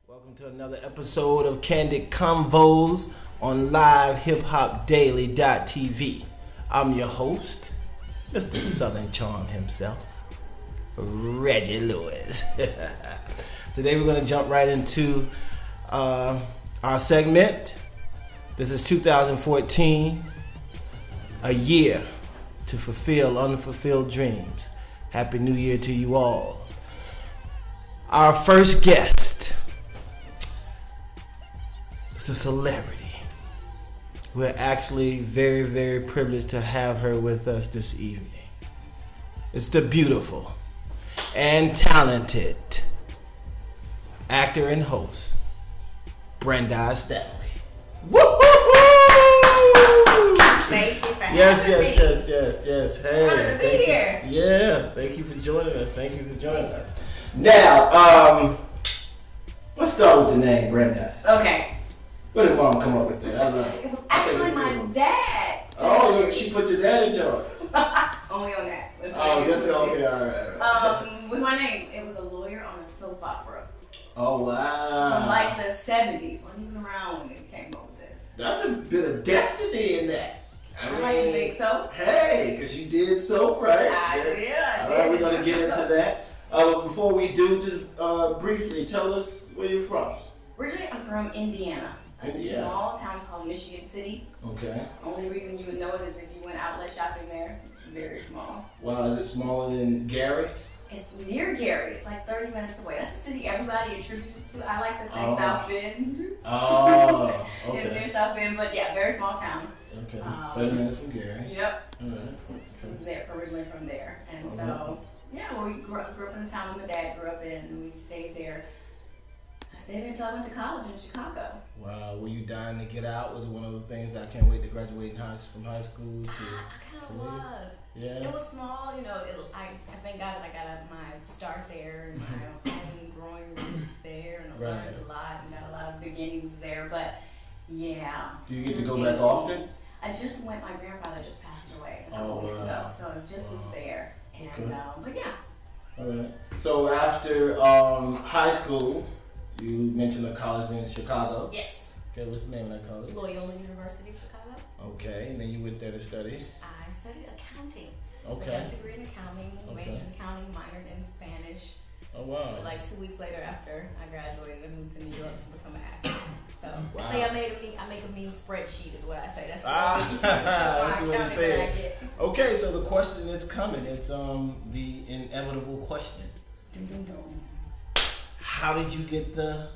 Welcome to another episode of Candid Convos on livehip-hop-daily.tv. I'm your host, Mr. Southern Charm himself, REGE Lewis. Today we're going to jump right into our segment. This is 2014, a year to fulfill unfulfilled dreams. Happy New Year to you all. Our first guest is a celebrity. We're actually very, very privileged to have her with us this evening. It's the beautiful and talented actor and host, Brandhyze Stanley. Woo-hoo-hoo! Thank you for Yes. Hey, thank you for joining us. Now, let's start with the name Brandhyze. Okay. Where did mom come up with that? I love it. It was actually my dad. Oh, she put your dad in charge. Only on that. Yes, okay, all right. With my name, it was a lawyer on a soap opera. Oh, wow. From like the 70s. Wasn't even around when it came up with this. That's a bit of destiny in that. I like think so. Hey, because you did soap, right? I did. All right, we're going to get into that. Before we do, just briefly tell us where you're from. Originally, I'm from Indiana. A small town called Michigan City. Okay. Only reason you would know it is if you went outlet shopping there. It's very small. Wow, is it smaller than Gary? It's near Gary. It's like 30 minutes away. That's the city everybody attributes to. I like to say South Bend. Oh, okay. It's near South Bend, but yeah, very small town. Okay. 30 minutes from Gary. Yep. All right. So originally from there. And so, yeah, well, we grew up in the town my dad grew up in, and we stayed there. I stayed there until I went to college in Chicago. Wow, were you dying to get out? Was it one of those things that I can't wait to graduate from high school to I kind of was. Yeah. It was small, you know. I thank God that I got my start there and my own growing roots there, and I learned a lot and got a lot of beginnings there. But yeah. Do you get to go back often? I just went. My grandfather just passed away a couple weeks ago, so I just was there. And but yeah. All right. So after high school, you mentioned a college in Chicago. Yes. Okay, what's the name of that college? Loyola University, Chicago. Okay, and then you went there to study? I studied accounting. Okay. So I got a degree in accounting, major in accounting, minored in Spanish. Oh, wow. But like 2 weeks later after I graduated, I moved to New York to become an actor. So I say I make a mean spreadsheet is what I say. That's the that's the way to say it. Okay, so the question is coming. It's the inevitable question. Dum, dum, dum. How did you get the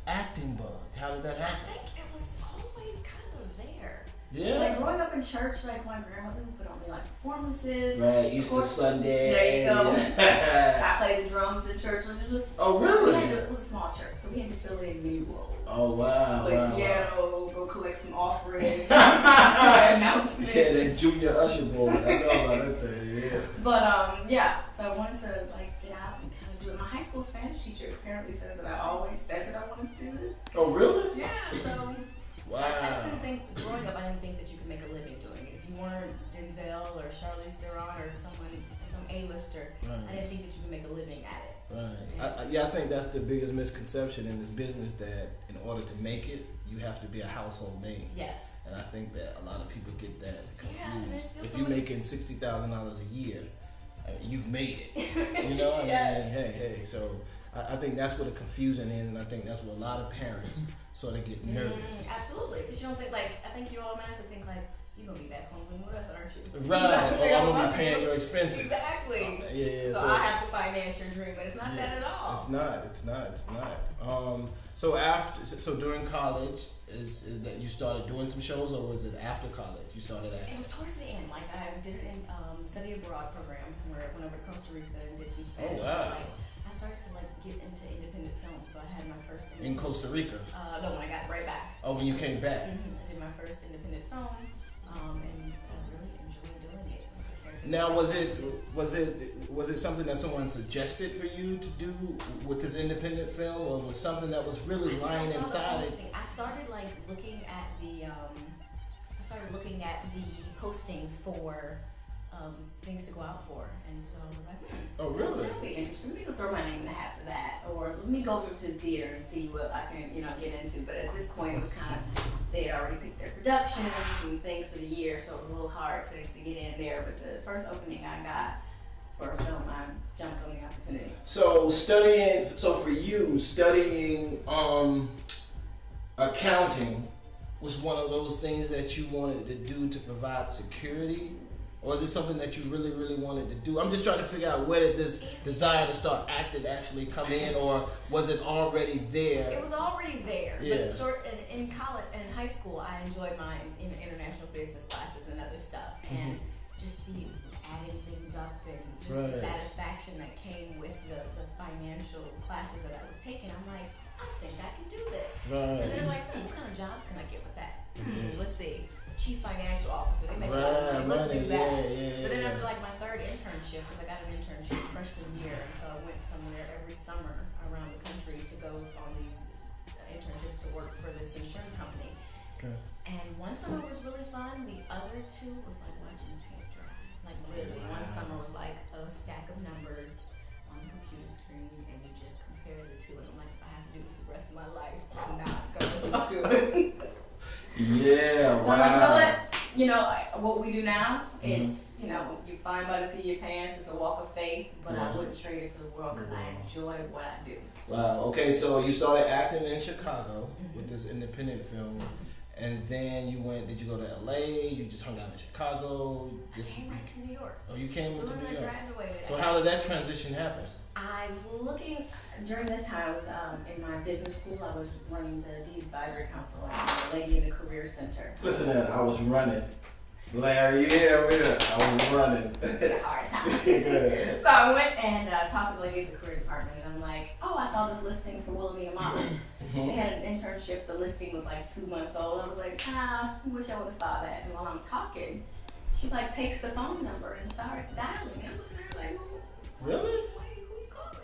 acting bug? How did that happen? I think it was always kind of there. Yeah. Like growing up in church, like my grandmother would put on me like performances. Right, Easter Sunday. There you go. Yeah. I played the drums in church. Like it was just. Oh, really? It was a small church, so we had to fill in many roles. Oh, wow. Play piano, go collect some offerings, announcements. Yeah, that junior usher boy. I know about that thing. Yeah. But yeah. So I wanted to like get out and kind of do it. My high school Spanish teacher apparently says that I always said that I wanted to do this. Oh, really? Yeah. So. Wow. I just didn't think, growing up, I didn't think that you could make a living doing it. If you weren't Denzel or Charlize Theron or some A-lister, I didn't think that you could make a living at it. Right. I think that's the biggest misconception in this business, that in order to make it, you have to be a household name. Yes. And I think that a lot of people get that confused. Yeah, if you're making $60,000 a year, you've made it. You know what I mean? Hey. So I think that's where the confusion is, and I think that's where a lot of parents sort of get nervous. Absolutely, because you don't think I think you automatically think you're going to be back home living with us, aren't you? Right, I'm going to be paying your expenses. Exactly. So I have to finance your dream, but it's not that at all. It's not. So during college, is that you started doing some shows, or was it after college you started acting? It was towards the end. Like I did it in study abroad program where I went over to Costa Rica and did some Spanish. Oh, wow. I started to get into independent film, so I had my first. In Costa Rica? No, when I got right back. Oh, when you came back? I did my first independent film, and I really enjoyed doing it. Now, was it something that someone suggested for you to do with this independent film, or was something that was really lying inside it? I started looking at the postings for things to go out for. And so I was like, Oh, really? that'd be interesting. Let me go throw my name in the hat for that. Or let me go over to the theater and see what I can, get into. But at this point, it was kind of, they had already picked their productions and things for the year, so it was a little hard to get in there. But the first opening I got for a film, I jumped on the opportunity. So for you, studying accounting was one of those things that you wanted to do to provide security? Or is it something that you really, really wanted to do? I'm just trying to figure out, where did this desire to start acting actually come in, or was it already there? It was already there. Yeah. But in college and high school, I enjoyed my international business classes and other stuff, and just the adding things up and just the satisfaction that came with the financial classes that I was taking. I'm like, I think I can do this. And then it's like, what kind of jobs can I get with that? Let's see. Chief financial officer. They make a lot of money. Let's do that. But then after like my third internship, because I got an internship freshman year, and so I went somewhere every summer around the country to go on these internships to work for this insurance company. Okay. And one summer was really fun. The other two was like watching paint dry. Like literally, one summer was like a stack of numbers on the computer screen, and you just compare the two. And I'm like, if I have to do this the rest of my life, I'm not gonna do it. Yeah, so I'm like, what we do now is, you fine by the seat of your pants. It's a walk of faith, but I wouldn't trade it for the world because I enjoy what I do. Wow. Okay, so you started acting in Chicago with this independent film, and then did you go to LA? You just hung out in Chicago? I came right to New York. Oh, you came to New York? As soon as I graduated. So how did that transition happen? I was looking, during this time, I was in my business school. I was running the Dean's Advisory Council and the Lady in the Career Center. Listen, I was running. Larry, I was running. Hard time. So I went and talked to the Lady in the Career Department, and I'm like, I saw this listing for Wilhelmina Models. They had an internship. The listing was like 2 months old. I was like, I wish I would have saw that. And while I'm talking, she like takes the phone number and starts dialing. I'm looking at her like, really?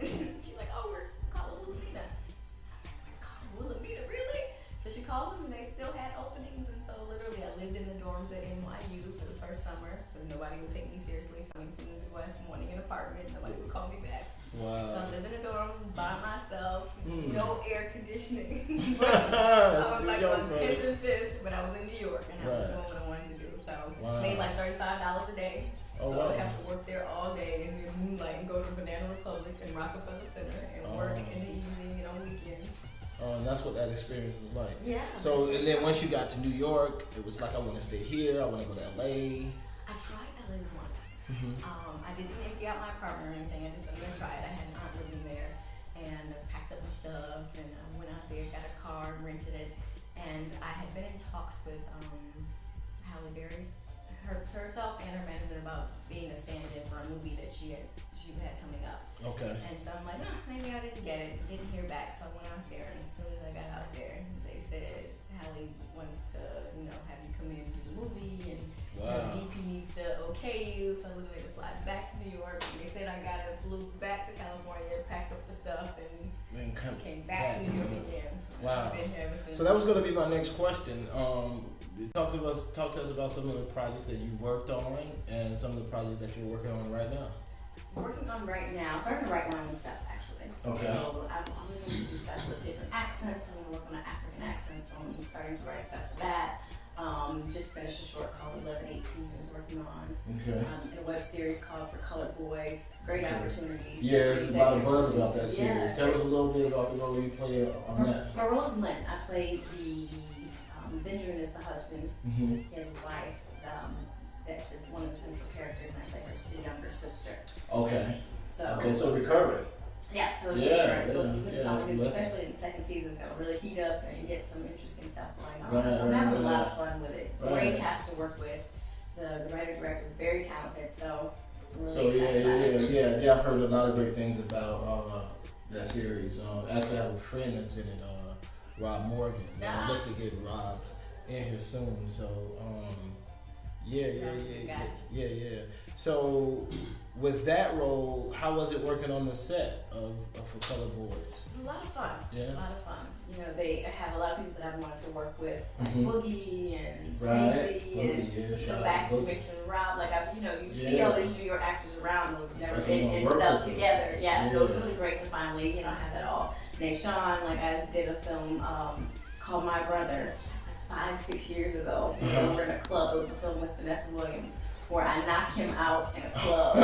She's like, we're calling Wilhelmina. I'm like, we're calling Wilhelmina, really? So she called them, and they still had openings. And so literally, I lived in the dorms at NYU for the first summer, but nobody would take me seriously coming from the Midwest and wanting an apartment. Nobody would call me back. Wow. So I lived in the dorms by myself, no air conditioning. I was like on 10th and 5th, but I was in New York, and I was doing what I wanted to do. So made like $35 a day. I would have to work there all day and then moonlight and go to Banana Republic and Rockefeller Center and work in the evening and on weekends. And that's what that experience was like. Yeah. So, and then once you got to New York, it was like, I want to stay here, I want to go to LA. I tried LA once. I didn't empty out my apartment or anything. I'm going to try it. I had an aunt living there, and I packed up my stuff, and I went out there, got a car, and rented it. And I had been in talks with Halle Berry's herself and her management about being a stand-in for a movie that she had coming up. Okay. And so I'm like, maybe I didn't get it. Didn't hear back, so I went out there. And as soon as I got out there, they said Halle wants to, have you come in and do the movie, and DP needs to okay you. So I literally had to fly back to New York. And they said I flew back to California, packed up the stuff, and came back to New York again. Wow. I've been here ever since. So that was going to be my next question. Talk to us about some of the projects that you worked on and some of the projects that you're working on right now. Working on right now, starting to write my own stuff actually. Okay. So I'm always going to do stuff with different accents. I'm going to work on an African accent, so I'm starting to write stuff for that. Just finished a short called 1118 I was working on. Okay. And a web series called For Colored Boys. Great opportunities. Yeah, there's a lot of buzz about that series. Yeah. Tell us a little bit about the role you play on that. My role is Lynn. I played Benjamin is the husband. He has a wife that is one of the central characters, and I play her younger sister. Okay. So recurring. Yes, so it's recurring. So it's something, especially in the second season, it's gonna really heat up and get some interesting stuff going on. So I'm having a lot of fun with it. Great cast to work with. The writer director, very talented. So I'm really excited about it. Yeah. I've heard a lot of great things about that series. Actually, I have a friend that's in it. Rob Morgan. I look to get Rob in here soon. So, yeah. So, with that role, how was it working on the set of For Colored Boys? It was a lot of fun. Yeah. A lot of fun. they have a lot of people that I've wanted to work with, like Boogie and Right. Stacey and Shout out back to to Boogie. Victor and Rob. Like you see Yes. all these New York actors around those never Like you wanna and work stuff with them. together. Yeah, so it's Yeah. really great to finally have that all. Nashawn, like I did a film called My Brother like 5-6 years ago. We were in a club. It was a film with Vanessa Williams where I knocked him out in a club.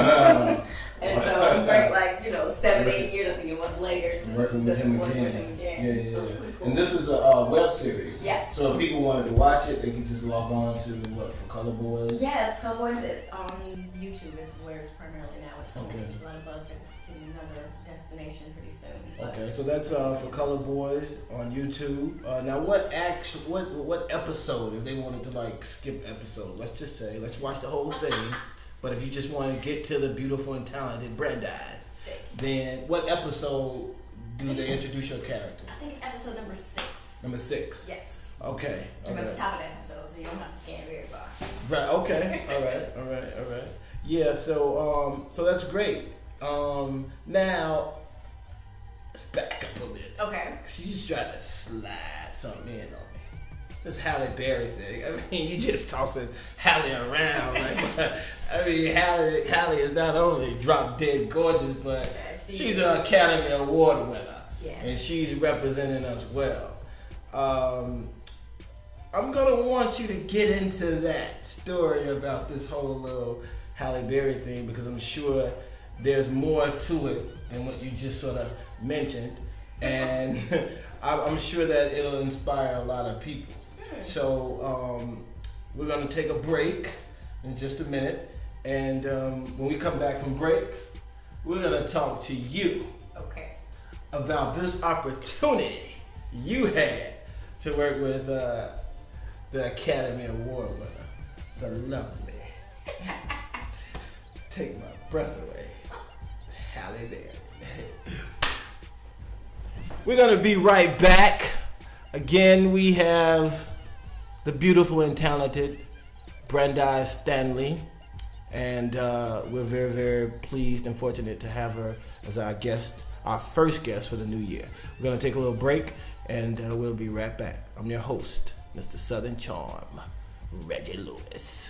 And so it was great, like, 7-8 years, I think it was later. Working with him work again. with him again. Yeah. So it was really cool. And this is a web series. Yes. So if people wanted to watch it, they can just log on to For Color Boys? Yes, Cowboys on YouTube is where it's primarily now. It's Okay. It's a lot of buzz that's getting another destination pretty soon. But Okay, so that's For Color Boys on YouTube. Now, what episode, if they wanted to like skip episode, let's just say, let's watch the whole thing, but if you just want to get to the beautiful and talented Brandhyze, then what episode do they introduce your character? I think it's episode number 6. Number 6. Yes. Okay. I'm at the top of the episode, so you don't have to scan very far. Right. Okay. All right. Yeah. So that's great. Now let's back up a bit. Okay. She just tried to slide something in on me. This Halle Berry thing. I mean, you just tossing Halle around. Like, I mean, Halle is not only drop dead gorgeous, but she's an Academy Award winner, and she's representing us well. I'm gonna want you to get into that story about this whole little Halle Berry thing, because I'm sure there's more to it than what you just sort of mentioned, and I'm sure that it'll inspire a lot of people. So we're gonna take a break in just a minute, and when we come back from break, we're gonna talk to you about this opportunity you had to work with the Academy Award winner, the lovely, take my breath away, Halle Berry. We're gonna be right back. Again, we have the beautiful and talented Brandhyze Stanley, and we're very, very pleased and fortunate to have her as our guest, our first guest for the new year. We're gonna take a little break, and we'll be right back. I'm your host, Mr. Southern Charm, REGE Lewis.